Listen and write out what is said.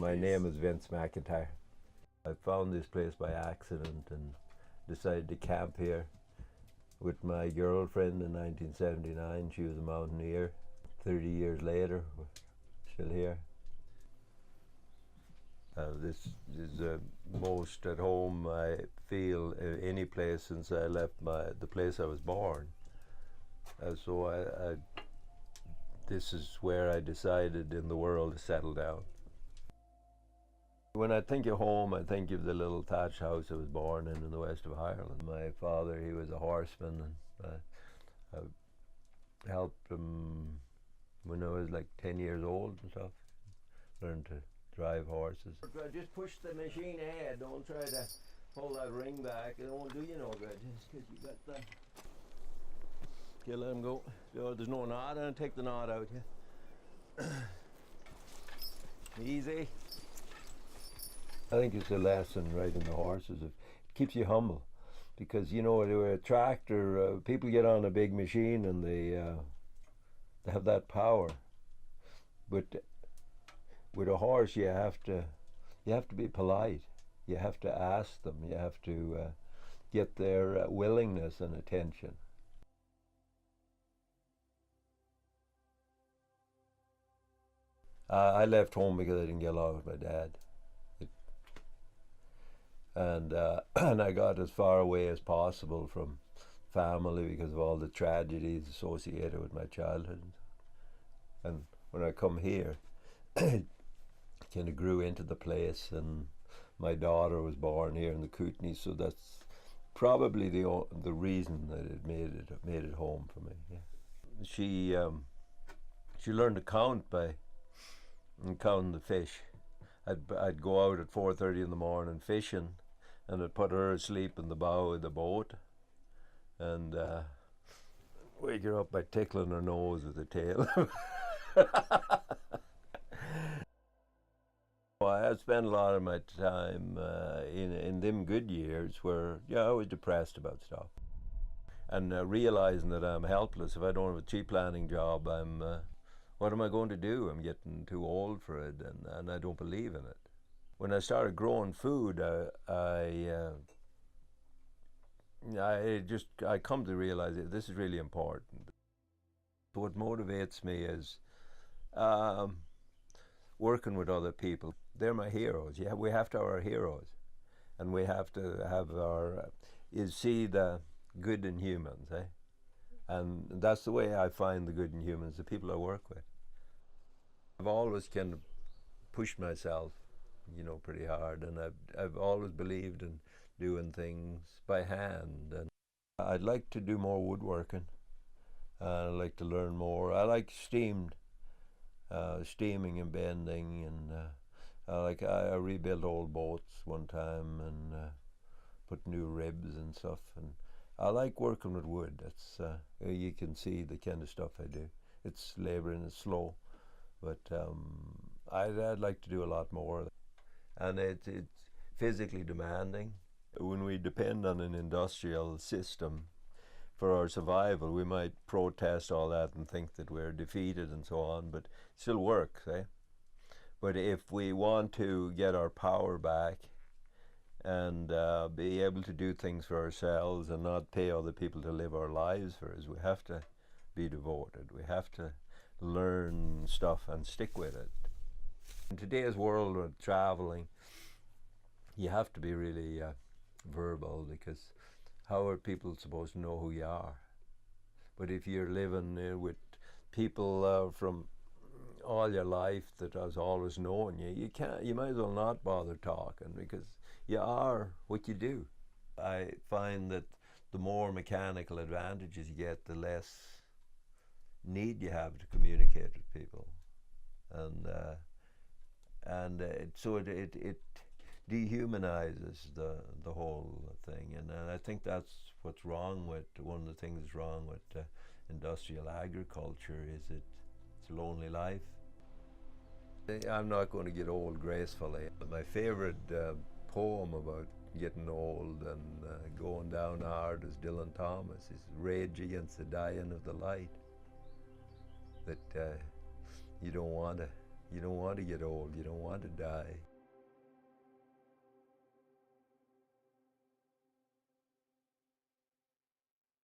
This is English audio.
My name is Vince McIntyre. I found this place by accident and decided to camp here with my girlfriend in 1979. She was a mountaineer. 30 years later, we're still here. This is the most at home I feel any place since I left the place I was born. This is where I decided in the world to settle down. When I think of home, I think of the little thatched house I was born in the west of Ireland. My father, he was a horseman, and I helped him when I was like 10 years old and stuff. Learned to drive horses. Just push the machine ahead. Don't try to pull that ring back. It won't do you no good. Just because you got that. Okay, let him go. There's no knot, and take the knot out. Yeah. Easy. I think it's a lesson riding the horses. It keeps you humble, because you know, with a tractor, people get on a big machine and they have that power. But with a horse, you have to be polite. You have to ask them. You have to get their willingness and attention. I left home because I didn't get along with my dad. And I got as far away as possible from family because of all the tragedies associated with my childhood. And when I come here, I kind of grew into the place, and my daughter was born here in the Kootenays, so that's probably the reason that it made it home for me. Yeah. She learned to count by counting the fish. I'd go out at 4:30 in the morning fishing, and I'd put her asleep in the bow of the boat, and wake her up by tickling her nose with the tail. I spent a lot of my time in them good years where, yeah, I was depressed about stuff, and realizing that I'm helpless. If I don't have a tree planting job, what am I going to do? I'm getting too old for it, and I don't believe in it. When I started growing food, I come to realize that this is really important. What motivates me is working with other people. They're my heroes. Yeah, we have to have our heroes, and we have to have see the good in humans, eh? And that's the way I find the good in humans, the people I work with. I've always kind of pushed myself, you know, pretty hard, and I've always believed in doing things by hand. And I'd like to do more woodworking. I'd like to learn more. I like steaming and bending, and I rebuilt old boats one time and put new ribs and stuff. And I like working with wood. That's you can see the kind of stuff I do. It's labor and it's slow, but I'd like to do a lot more. And it's physically demanding. When we depend on an industrial system for our survival, we might protest all that and think that we're defeated and so on, but it still works, eh? But if we want to get our power back and be able to do things for ourselves and not pay other people to live our lives for us, we have to be devoted. We have to learn stuff and stick with it. In today's world with traveling, you have to be really verbal, because how are people supposed to know who you are? But if you're living with people from all your life that has always known you, you might as well not bother talking, because you are what you do. I find that the more mechanical advantages you get, the less need you have to communicate with people, so it dehumanizes the whole thing, and I think that's what's wrong with one of the things that's wrong with industrial agriculture is it's a lonely life. I'm not going to get old gracefully. My favorite poem about getting old and going down hard is Dylan Thomas. His Rage Against the Dying of the Light. That you don't want You don't want to get old. You don't want to die.